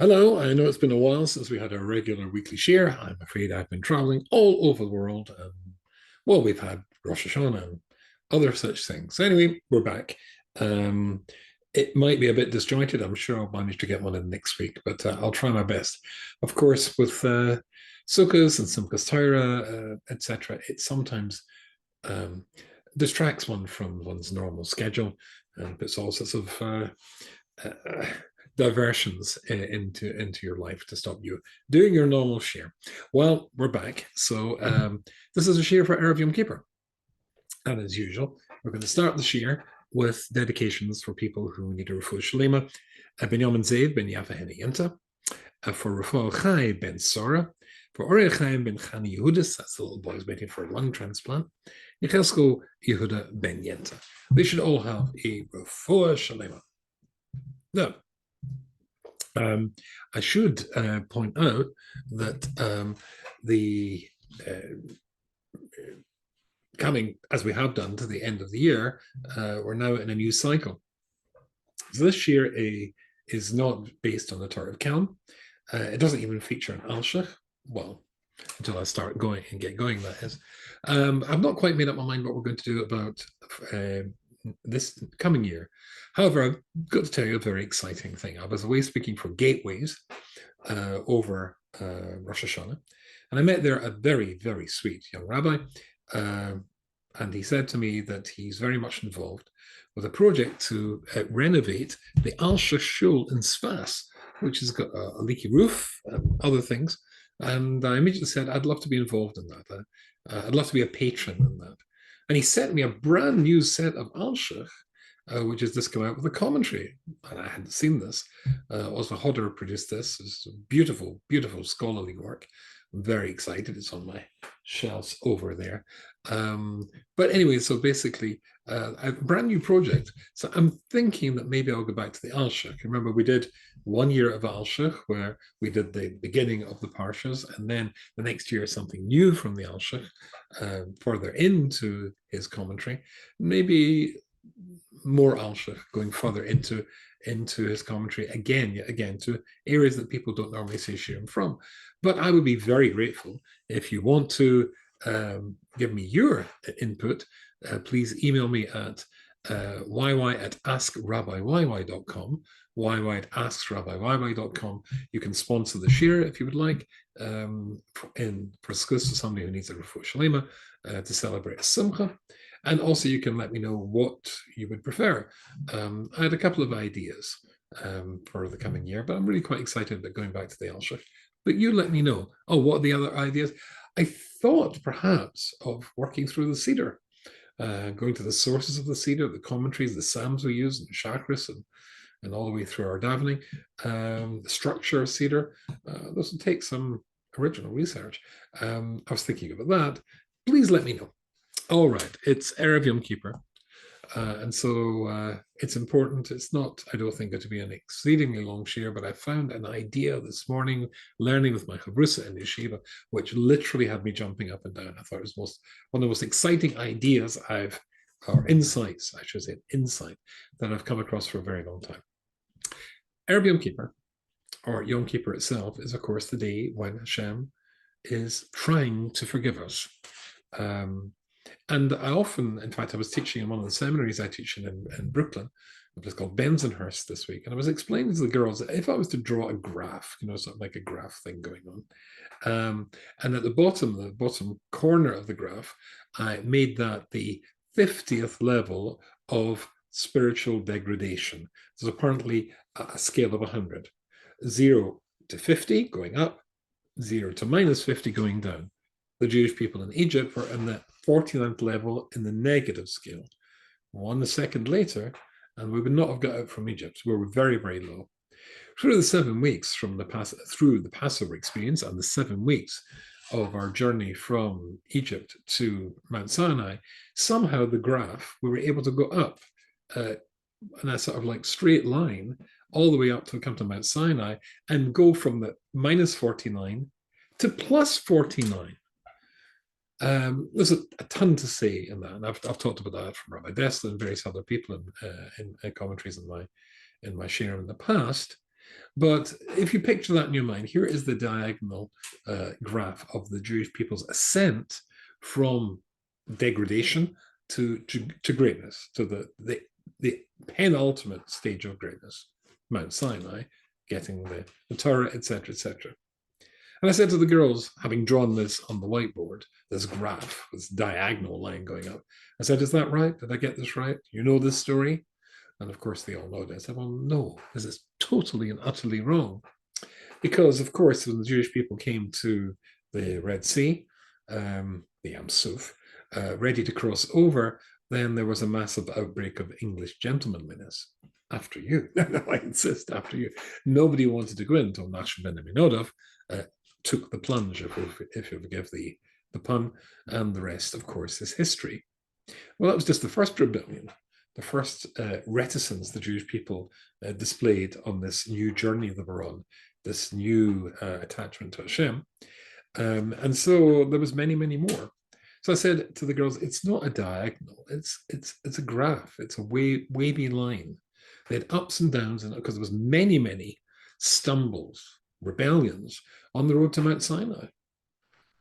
Hello, I know it's been a while since we had our regular weekly share. I'm afraid I've been traveling all over the world. Well, we've had Rosh Hashanah and other such things. Anyway, we're back. Um, it might be a bit disjointed. I'm sure I'll manage to get one in next week, but I'll try my best. Of course, with Sukkot and Simchas Torah, etc., it sometimes um, distracts one from one's normal schedule and puts all sorts of uh, diversions into your life to stop you doing your normal share. Well, we're back. So this is a share for Erev Yom Kippur. And as usual, we're going to start the share with dedications for people who need a refuah shalema. Benjamin Zev ben Yafa Henayenta, for Rafael Chai ben Sora, for Uriah Chaim ben Chani Yehudis, that's the little boy's waiting for a lung transplant, Yechesko Yehuda ben Yenta. They should all have a refuah shalema. Now, I should point out that the coming, as we have done, to the end of the year, we're now in a new cycle. So this year is not based on the Torah of Kelm. It doesn't even feature an Alshach. Well, until I start going and get going, that is. I've not quite made up my mind what we're going to do about this coming year. However, I've got to tell you a very exciting thing. I was away speaking for Gateways over Rosh Hashanah, and I met there a very, very sweet young rabbi, and he said to me that he's very much involved with a project to renovate the Alshach Shul in Sfas, which has got a leaky roof and other things. And I immediately said, I'd love to be involved in that. I'd love to be a patron in that. And he sent me a brand new set of Alshach, which has just come out with a commentary. And I hadn't seen this. Also, Hodder produced this. It's beautiful, beautiful scholarly work. I'm very excited. It's on my shelves over there. But anyway, so basically, a brand new project. So I'm thinking that maybe I'll go back to the Alshach. Remember, we did 1 year of Alshach where we did the beginning of the Parshas, and then the next year something new from the Alshach, further into his commentary. Maybe more Alshach going further into his commentary again to areas that people don't normally see Shirim from. But I would be very grateful if you want to give me your input. Please email me at yy@askrabbiyyy.com, yy@askrabbiyyy.com. You can sponsor the share if you would like, for exclusive to somebody who needs a refuah shalema to celebrate a simcha. And also you can let me know what you would prefer. I had a couple of ideas for the coming year, but I'm really quite excited about going back to the Alshach. But you let me know. Oh, what are the other ideas? I thought perhaps of working through the Seder, going to the sources of the Seder, the commentaries, the Psalms we use, and the Chakras, and all the way through our davening, the structure of Seder. This will take some original research. I was thinking about that. Please let me know. All right, it's Erev Yom Kippur. And so it's important. It's not, I don't think, going to be an exceedingly long share, but I found an idea this morning, learning with my chavrusa in yeshiva, which literally had me jumping up and down. I thought it was one of the most exciting ideas or insights, I should say, insight that I've come across for a very long time. Erev Yom Kippur, or Yom Kippur itself, is of course the day when Hashem is trying to forgive us. And I often, in fact, I was teaching in one of the seminaries I teach in Brooklyn, a place called Bensonhurst this week, and I was explaining to the girls that if I was to draw a graph, sort of like a graph thing going on, and at the bottom corner of the graph, I made that the 50th level of spiritual degradation. There's apparently a scale of 100. 0 to 50 going up, 0 to minus 50 going down. The Jewish people in Egypt were in the 49th level in the negative scale. 1 second later, and we would not have got out from Egypt. We were very, very low. Through the 7 weeks through the Passover experience and the 7 weeks of our journey from Egypt to Mount Sinai, somehow the graph, we were able to go up in a sort of like straight line all the way up to come to Mount Sinai and go from the minus 49 to plus 49. There's a ton to say in that, and I've talked about that from Rabbi Dessler and various other people in commentaries in my share in the past. But if you picture that in your mind, here is the diagonal graph of the Jewish people's ascent from degradation to greatness, to the penultimate stage of greatness, Mount Sinai, getting the Torah, etc., etc. And I said to the girls, having drawn this on the whiteboard, this graph, this diagonal line going up, I said, is that right? Did I get this right? You know this story? And of course, they all nodded. I said, well, no, this is totally and utterly wrong. Because, of course, when the Jewish people came to the Red Sea, the Yam Suf, ready to cross over, then there was a massive outbreak of English gentlemanliness. After you, I insist, after you. Nobody wanted to go in until Nashon ben Aminadab took the plunge, if you forgive the pun, and the rest, of course, is history. Well, that was just the first rebellion, the first reticence the Jewish people displayed on this new journey that we're on, this new attachment to Hashem. And so there was many, many more. So I said to the girls, it's not a diagonal, it's a graph, it's a wavy line. They had ups and downs, and because there was many, many stumbles, rebellions on the road to Mount Sinai.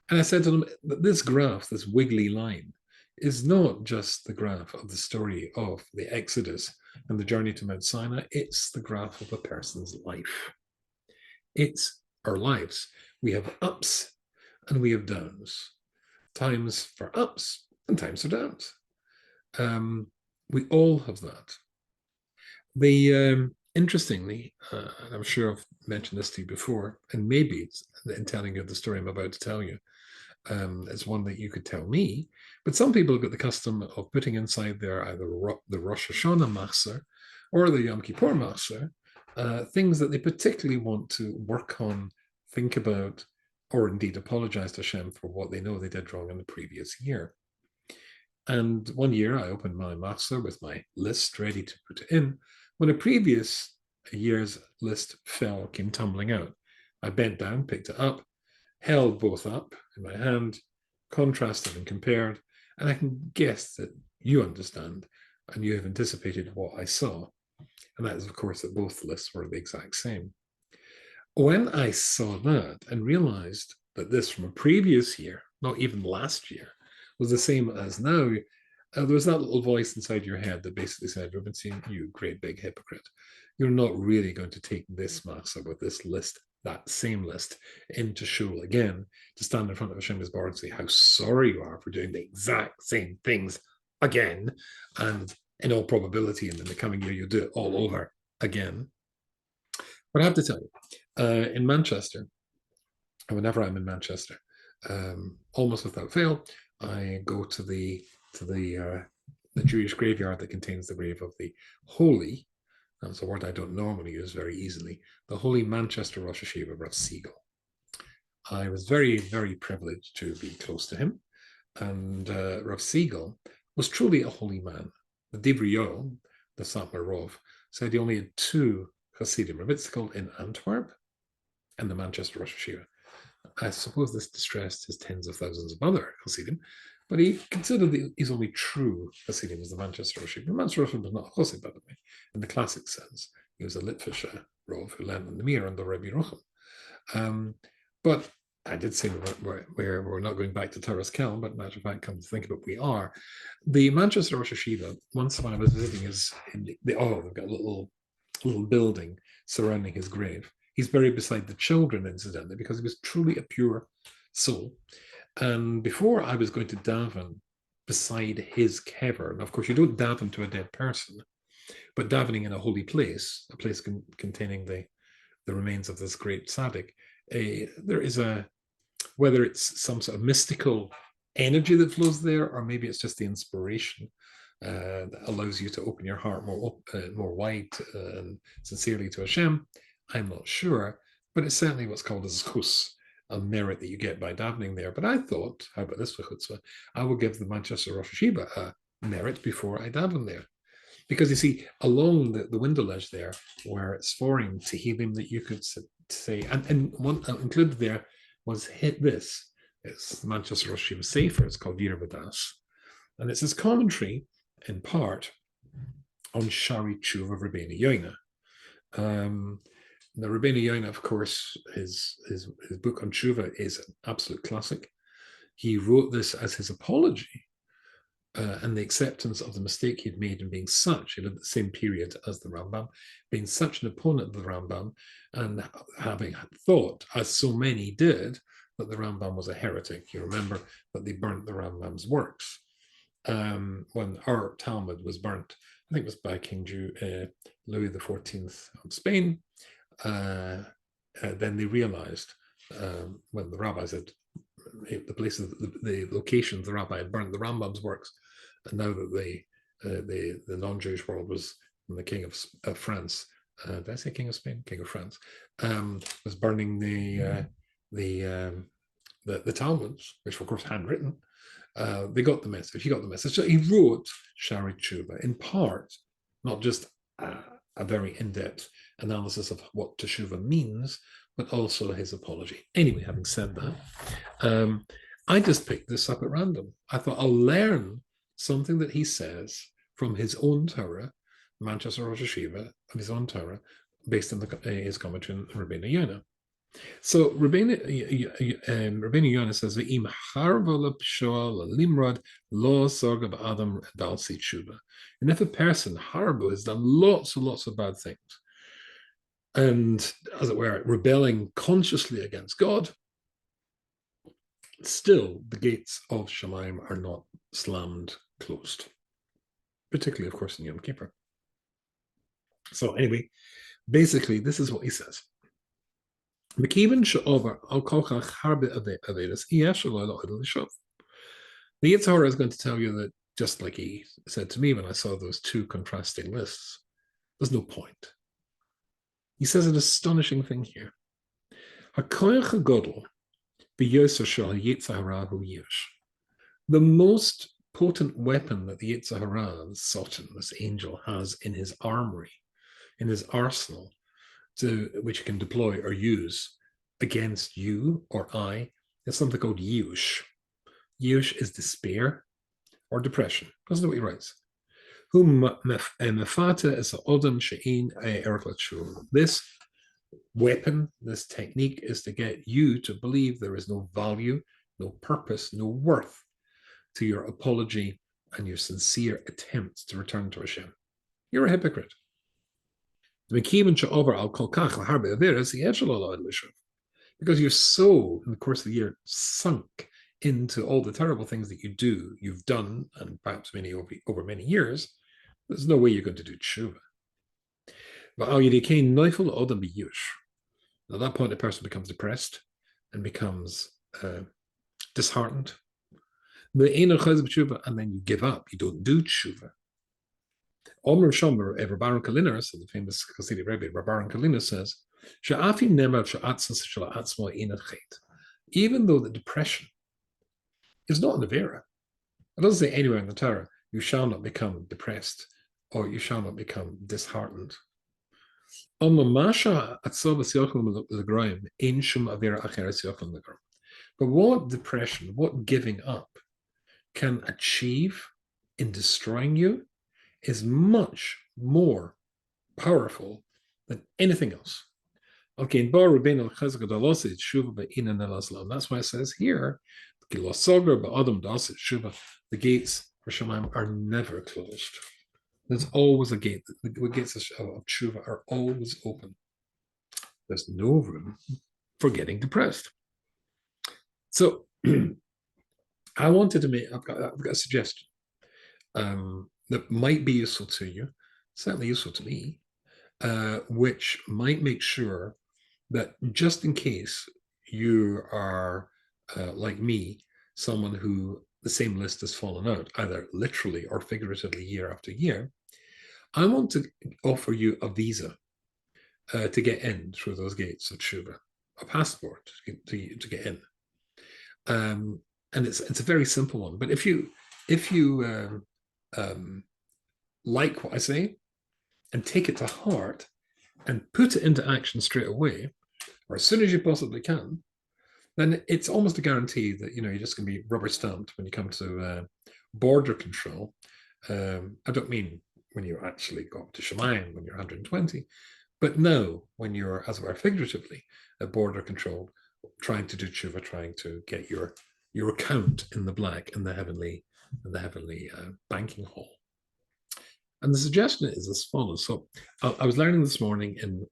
And I said to them that this graph, this wiggly line, is not just the graph of the story of the Exodus and the journey to Mount Sinai, it's the graph of a person's life. It's our lives. We have ups and we have downs. Times for ups and times for downs. We all have that. Interestingly, and I'm sure I've mentioned this to you before, and maybe in telling you the story I'm about to tell you, it's one that you could tell me, but some people have got the custom of putting inside there either the Rosh Hashanah Maser or the Yom Kippur Maser, things that they particularly want to work on, think about, or indeed apologize to Hashem for what they know they did wrong in the previous year. And one year I opened my Maser with my list ready to put it in, when a previous year's list came tumbling out. I bent down, picked it up, held both up in my hand, contrasted and compared, and I can guess that you understand and you have anticipated what I saw. And that is, of course, that both lists were the exact same. When I saw that and realized that this from a previous year, not even last year, was the same as now, there was that little voice inside your head that basically said, Robinson, you great big hypocrite. You're not really going to take this Maser with this list, that same list, into shul again to stand in front of Hashem's bar and say how sorry you are for doing the exact same things again. And in all probability, in the coming year, you'll do it all over again. But I have to tell you, in Manchester, and whenever I'm in Manchester, almost without fail, I go to the Jewish graveyard that contains the grave of the holy, that's a word I don't normally use very easily, the holy Manchester Rosh Hashiva, Rav Siegel. I was very, very privileged to be close to him, and Rav Siegel was truly a holy man. The Divrei Yoel, the Satmar Rov, said he only had two Hasidim, Rav Yitzchak in Antwerp and the Manchester Rosh Hashiva. I suppose this distressed his tens of thousands of other Hasidim, but he considered his only true Hasidim was the Manchester Rosh Hashiva. The Manchester Rosh Hashiva was not a Hasid, by the way, in the classic sense. He was a Litvischer Rov who landed in the Mir under Rabbi Rucham. But I did say we're not going back to Taras Kelm, but matter of fact, come to think of it, we are. The Manchester Rosh Hashiva, once when I was visiting, is they've got a little building surrounding his grave. He's buried beside the children, incidentally, because he was truly a pure soul. And before I was going to daven beside his kever, and of course you don't daven to a dead person, but davening in a holy place, a place containing the remains of this great tzaddik, there is whether it's some sort of mystical energy that flows there, or maybe it's just the inspiration that allows you to open your heart more wide and sincerely to Hashem. I'm not sure, but it's certainly what's called a zchus, a merit that you get by davening there. But I thought, how about this for chutzpah? I will give the Manchester Rosh Hashiva a merit before I daven there. Because you see, along the window ledge there, where it's foreign Tehillim that you could say, and one included there was this. It's the Manchester Rosh Hashiva Sefer, it's called Yir V'das. And it's his commentary, in part, on Shari Tshuva of Rabbeinu Yoina. Now, Rabbeinu Yonah, of course, his book on tshuva is an absolute classic. He wrote this as his apology and the acceptance of the mistake he'd made in being such, in the same period as the Rambam, being such an opponent of the Rambam, and having thought, as so many did, that the Rambam was a heretic. You remember that they burnt the Rambam's works. When our Talmud was burnt, I think it was by King Louis XIV of Spain, then they realized when the rabbis had the places, the locations the rabbi had burnt the Rambam's works, and now that the non-Jewish world was the king of France, did I say king of Spain? King of France, was burning the Talmuds, which were of course handwritten. They got the message. He got the message. So he wrote Shari Tshuva in part, not just a very in-depth analysis of what Teshuva means, but also his apology. Anyway, having said that, I just picked this up at random. I thought I'll learn something that he says from his own Torah, Manchester Rosh Hashiva, of his own Torah, based on his commentary on Rabbeinu Yonah. So Rabbeinu Yonah says, "Ve'im harva l'pshoa l'limrod lo sorga b'adam dalsi tshuva." And if a person, harbo, has done lots and lots of bad things, and, as it were, rebelling consciously against God, still the gates of Shamayim are not slammed closed, particularly, of course, in Yom Kippur. So anyway, basically, this is what he says. The Yetzer Hara is going to tell you that, just like he said to me when I saw those two contrasting lists, there's no point. He says an astonishing thing here. The most potent weapon that the Yetzer Hara, Satan, this angel, has in his armory, in his arsenal, which he can deploy or use against you or I, is something called Yush. Yush is despair or depression. Listen to what he writes. This weapon, this technique, is to get you to believe there is no value, no purpose, no worth to your apology and your sincere attempts to return to Hashem. You're a hypocrite. Because you're so, in the course of the year, sunk into all the terrible things that you've done, and perhaps many over many years, there's no way you're going to do tshuva. At that point, a person becomes depressed and becomes disheartened. And then you give up. You don't do tshuva. Omer Shomer, Rabbaran Kaliner, so the famous Hasidic Rebbe, Rabbaran Kaliner says, even though the depression is not an Avera, it doesn't say anywhere in the Torah, you shall not become depressed or you shall not become disheartened. But what depression, what giving up can achieve in destroying you is much more powerful than anything else. Okay, that's why it says here, the gates for Shemaim are never closed. There's always a gate. The gates of tshuva are always open. There's no room for getting depressed. So I wanted to I've got a suggestion that might be useful to you, certainly useful to me, which might make sure that just in case you are, like me, someone who the same list has fallen out, either literally or figuratively year after year, I want to offer you a visa to get in through those gates of tshuva, a passport to get in. And it's a very simple one. But if you like what I say and take it to heart and put it into action straight away, or as soon as you possibly can, then it's almost a guarantee that you're just going to be rubber stamped when you come to border control. I don't mean when you actually go up to Shemayim when you're 120, But now, when you're, as it were, figuratively, border controlled, trying to do tshuva, trying to get your account in the black in the heavenly banking hall. And the suggestion is as follows. So I was learning this morning in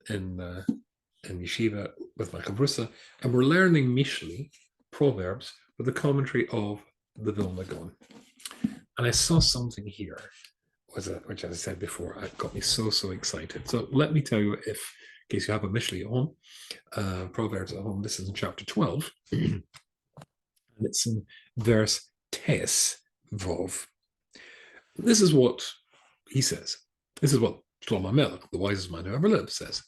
yeshiva with my chavrusa, and we're learning Mishli, Proverbs, with the commentary of the Vilna Gaon. And I saw something here, which, as I said before, it got me so excited. So let me tell you, in case you have a Mishli at home, Proverbs at home, this is in chapter 12, and it's in verse Tes Vov. This is what he says. This is what Shlomo Melech, the wisest man who ever lived, says.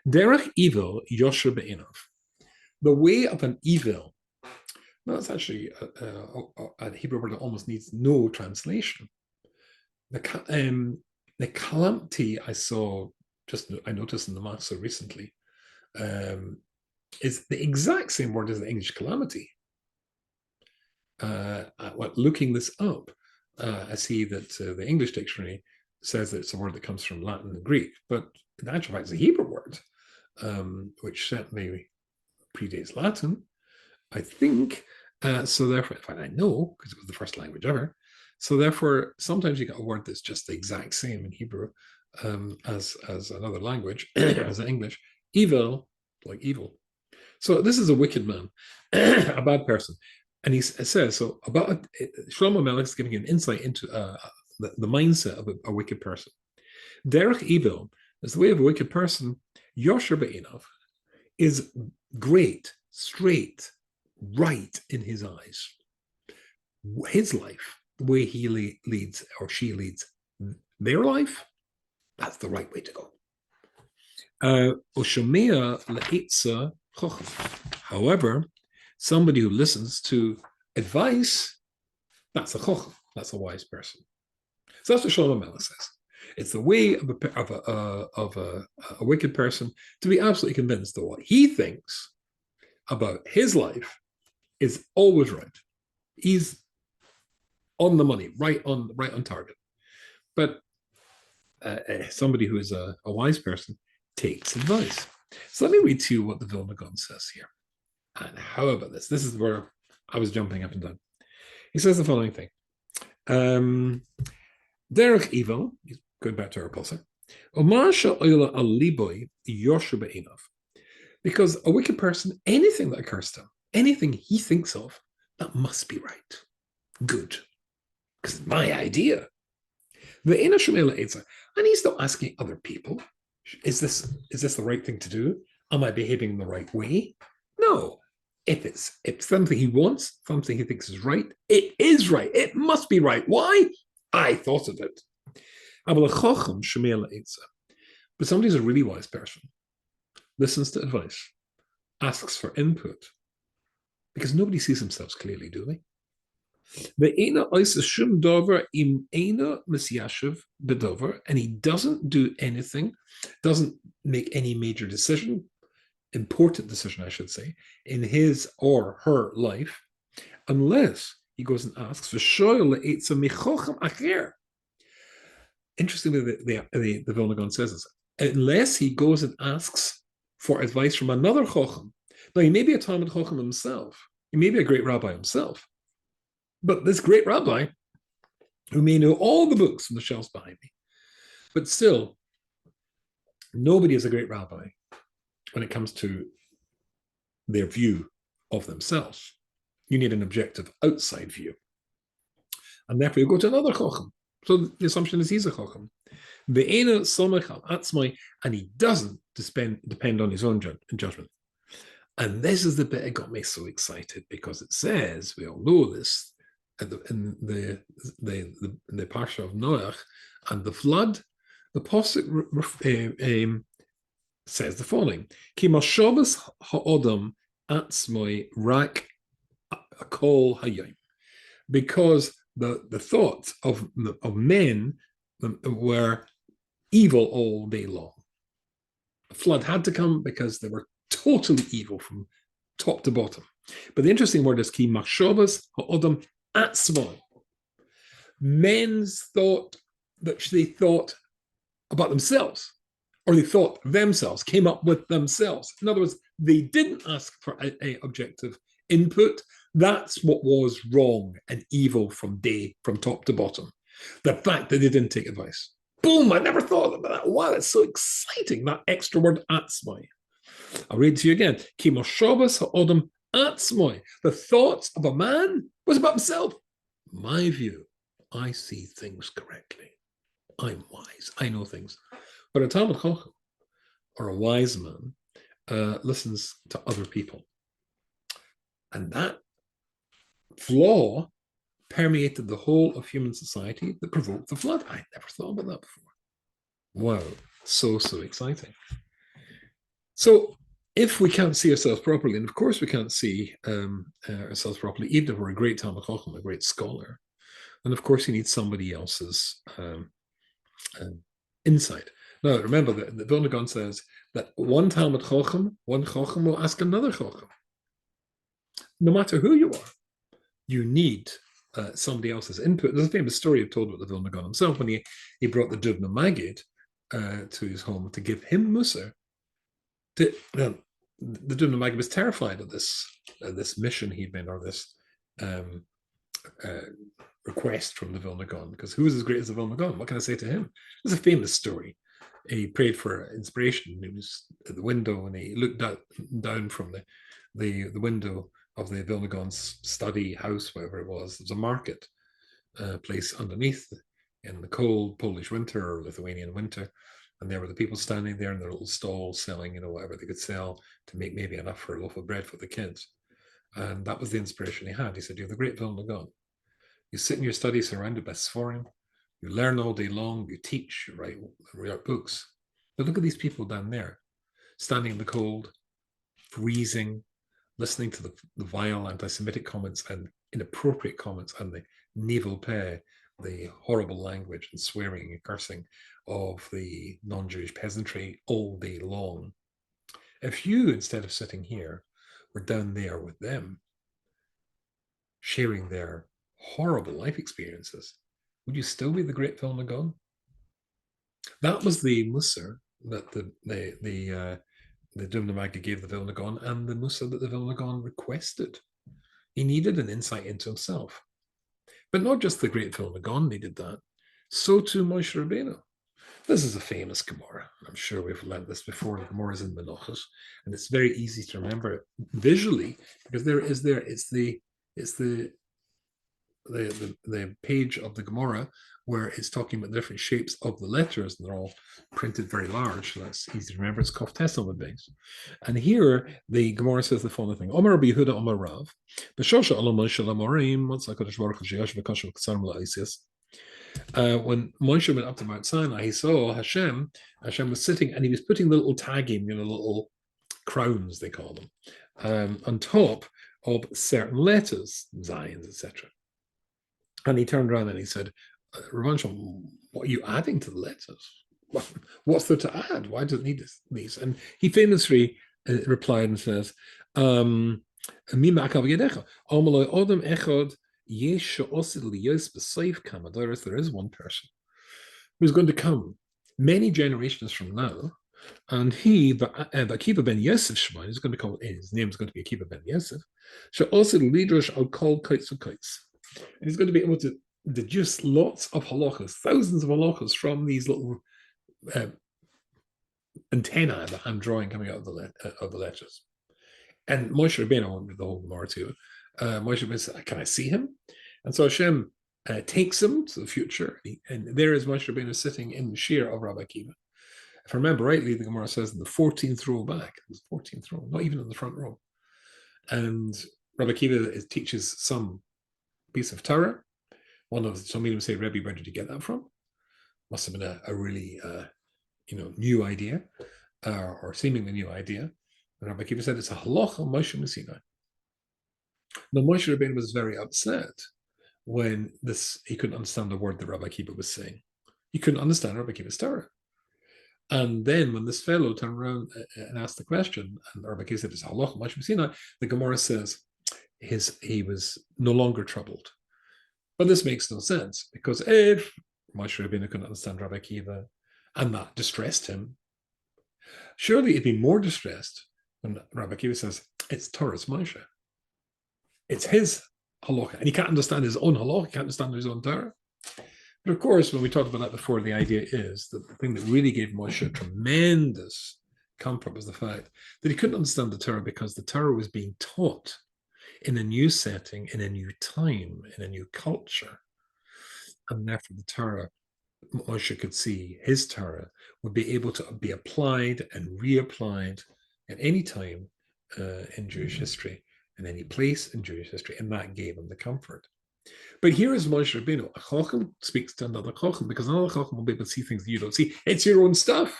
Derech evil yosher be'inav. The way of an evil. Now, that's actually a Hebrew word that almost needs no translation. The calamity I noticed in the Masa recently, is the exact same word as the English calamity. Looking this up, I see that the English dictionary says that it's a word that comes from Latin and Greek, but in actual fact, it's a Hebrew word, which certainly predates Latin, I think. So therefore, in fact, I know, because it was the first language ever. So therefore, sometimes you get a word that's just the exact same in Hebrew as another language, as in English. Evil, like evil. So this is a wicked man, a bad person. And he says, so about Shlomo Melech is giving an insight into the mindset of a wicked person. Derech evil is the way of a wicked person. Yosher be'inav is great, straight, right in his eyes. His life, the way he leads or she leads their life, that's the right way to go. However, somebody who listens to advice, that's a chochem, that's a wise person. So that's what Shlomo Melech says. It's the way of a wicked person to be absolutely convinced that what he thinks about his life is always right. He's on the money, right on target. But somebody who is a wise person takes advice. So let me read to you what the Vilna Gaon says here. And how about this? This is where I was jumping up and down. He says the following thing. Derech evil, going back to our pulsar, because a wicked person, anything that occurs to him, anything he thinks of, that must be right. Good. Because it's my idea. And he's not asking other people, is this the right thing to do? Am I behaving in the right way? No. If it's something he wants, something he thinks is right, it is right. It must be right. Why? I thought of it. But somebody's a really wise person, listens to advice, asks for input, because nobody sees themselves clearly, do they? And he doesn't do anything, doesn't make any major decision, important decision, I should say, in his or her life, unless he goes and asks for interestingly, the Vilna Gaon says this, unless he goes and asks for advice from another chochem. Now, he may be a Talmud chochem himself, he may be a great rabbi himself, but this great rabbi, who may know all the books from the shelves behind me, but still, nobody is a great rabbi when it comes to their view of themselves. You need an objective outside view. And therefore, you go to another chochem. So the assumption is he's a chochem. And he doesn't depend on his own judgment. And this is the bit that got me so excited, because it says, we all know this, in the parsha of Noach and the flood, the pasuk says the following: Ki mashobas ha'odam atzmoi rak kol hayom, because the thoughts of men were evil all day long. The flood had to come because they were totally evil from top to bottom. But the interesting word is ki mashobas ha'odam atzmoi. Men's thought that they thought about themselves or they thought themselves, came up with themselves. In other words, they didn't ask for a objective input. That's what was wrong and evil from top to bottom. The fact that they didn't take advice. Boom, I never thought about that. Wow, that's so exciting, that extra word atzmai. I'll read to you again. Kimoshabas ha'odam atzmai. The thoughts of a man was about himself. My view, I see things correctly. I'm wise. I know things. But a Talmud Chacham, or a wise man, listens to other people. And that flaw permeated the whole of human society that provoked the flood. I never thought about that before. Wow, so exciting. So if we can't see ourselves properly, and of course we can't see ourselves properly, even if we're a great Talmud Chacham, a great scholar, then of course you need somebody else's insight. Now, remember that the Vilna Gaon says that one Talmud Chacham, one Chacham will ask another Chacham. No matter who you are, you need somebody else's input. There's a famous story I've told about the Vilna Gaon himself when he brought the Dubna Maggid to his home to give him Mussar. The Dubna Maggid was terrified of this mission he'd been, or this request from the Vilna Gaon, because who is as great as the Vilna Gaon? What can I say to him? It's a famous story. He prayed for inspiration. He was at the window and he looked down from the window of the Vilna Gaon's study house, whatever it was. There was a market place underneath in the cold Polish winter or Lithuanian winter. And there were the people standing there in their little stalls selling, whatever they could sell to make maybe enough for a loaf of bread for the kids. And that was the inspiration he had. He said, you're the great Vilna Gaon. You sit in your study surrounded by Sforim. You learn all day long. You teach. You write books. But look at these people down there, standing in the cold, freezing, listening to the vile anti-Semitic comments and inappropriate comments and the navel pay, the horrible language and swearing and cursing of the non-Jewish peasantry all day long. If you, instead of sitting here, were down there with them, sharing their horrible life experiences, would you still be the great Vilna Gaon? That was the Mussar that the Dubna Maggid gave the Vilna Gaon, and the Mussar that the Vilna Gaon requested. He needed an insight into himself. But not just the great Vilna Gaon needed that. So too Moshe Rabbeinu. This is a famous Gemara. I'm sure we've learned this before. The Gemara is in Menachos, and it's very easy to remember it visually because it's the page of the Gemara where it's talking about the different shapes of the letters, and they're all printed very large, so that's easy to remember. It's Kof Tes on the base. And here the Gemara says the following thing: Omar Rabbi Yehuda Omar Rav, B'shosha Olam Moshe Lamorim, what's HaKadosh Baruch Hu sheyash v'kasher v'kasar Malaisis. When Moshe went up to Mount Sinai, he saw Hashem. Hashem was sitting, and he was putting the little tagging, little crowns they call them, on top of certain letters, Zions, etc. And he turned around and he said, Ravansham, what are you adding to the letters? What's there to add? Why does it need these? And he famously replied and says, there is one person who's going to come many generations from now, and he, Akiva ben Yosef Shema, is going to call his name is going to be Akiva ben Yosef. I'll call kites and kites. And he's going to be able to deduce lots of halachas, thousands of halachas from these little antennae that I'm drawing coming out of the letters. And Moshe Rabbeinu, I won't read the whole Gemara to you. Moshe Rabbeinu said, can I see him? And so Hashem takes him to the future, and there is Moshe Rabbeinu sitting in the shear of Rabbi Akiva. If I remember rightly, the Gemara says in the 14th row back, it was 14th row, not even in the front row. And Rabbi Akiva teaches some piece of Torah. Some people say, Rebbe, where did you get that from? Must have been a really, new idea, or seemingly new idea. And Rabbi Akiva said it's a halacha Moshe Sinai. Now Moshe Rabbeinu was very upset when he couldn't understand the word that Rabbi Akiva was saying. He couldn't understand Rabbi Akiva's Torah. And then when this fellow turned around and asked the question, and Rabbi Akiva said it's a halacha Moshe Sinai, the Gemara says he was no longer troubled. But this makes no sense, because if Moshe Rabbeinu couldn't understand Rabbi Akiva, and that distressed him, Surely he'd be more distressed when Rabbi Akiva says, it's Torah's Moshe. It's his halacha. And he can't understand his own halacha, he can't understand his own Torah. But of course, when we talked about that before, the idea is that the thing that really gave Moshe tremendous comfort was the fact that he couldn't understand the Torah because the Torah was being taught in a new setting, in a new time, in a new culture. And therefore, the Torah, Moshe could see his Torah would be able to be applied and reapplied at any time in Jewish history, in any place in Jewish history, and that gave him the comfort. But here is Moshe Rabbeinu. A Chacham speaks to another Chacham because another Chacham will be able to see things that you don't see. It's your own stuff.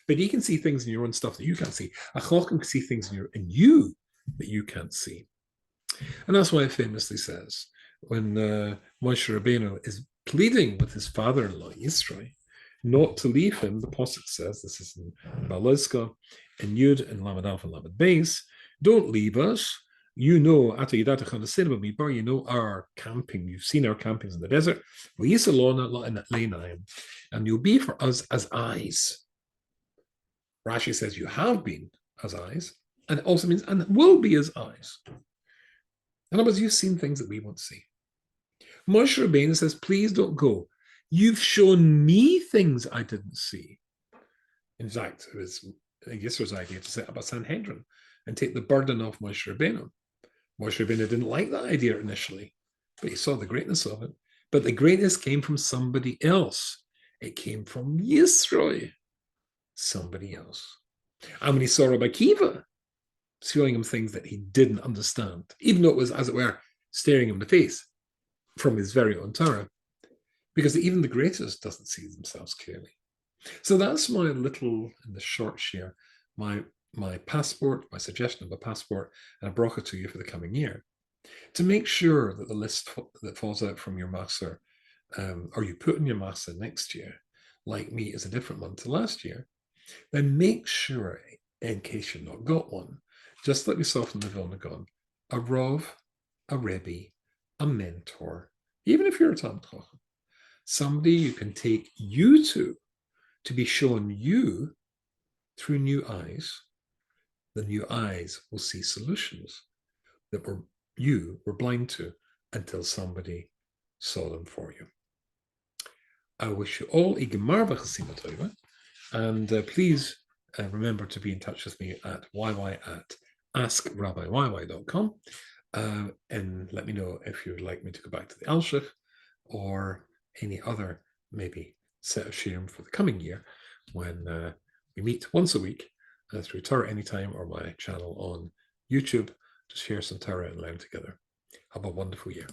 But he can see things in your own stuff that you can't see. A Chacham can see things in you that you can't see. And that's why it famously says, when Moshe Rabbeinu is pleading with his father-in-law, Yisro, not to leave him, the Pasuk says, this is in Balizka, in Yud, and Lamed Alpha, and Lamed Beis, don't leave us. You know, you know our camping. You've seen our campings in the desert. And you'll be for us as eyes. Rashi says you have been as eyes, and it also means and will be as eyes. In other words, you've seen things that we won't see. Moshe Rabbeinu says, please don't go. You've shown me things I didn't see. In fact, it was Yisro's idea to set up a Sanhedrin and take the burden off Moshe Rabbeinu. Moshe Rabbeinu didn't like that idea initially, but he saw the greatness of it. But the greatness came from somebody else. It came from Yisro, somebody else. And when he saw Rabbi Akiva showing him things that he didn't understand, even though it was, as it were, staring him in the face from his very own Torah, because even the greatest doesn't see themselves clearly. So that's my little, in the short share, my passport, my suggestion of a passport and a bracha to you for the coming year. To make sure that the list that falls out from your masa, or you put in your masa next year, like me, is a different one to last year, then make sure, in case you've not got one, just like we saw from the Vilna Gaon, a Rav, a Rebbe, a mentor, even if you're a Talmid Chacham, somebody you can take you to be shown you through new eyes. The new eyes will see solutions that you were blind to until somebody saw them for you. I wish you all a Gemar v'chasima tova, and please remember to be in touch with me at askrabbiyyy.com, and let me know if you'd like me to go back to the Alshich or any other maybe set of shirim for the coming year when we meet once a week through Torah Anytime or my channel on YouTube to share some Torah and learn together. Have a wonderful year.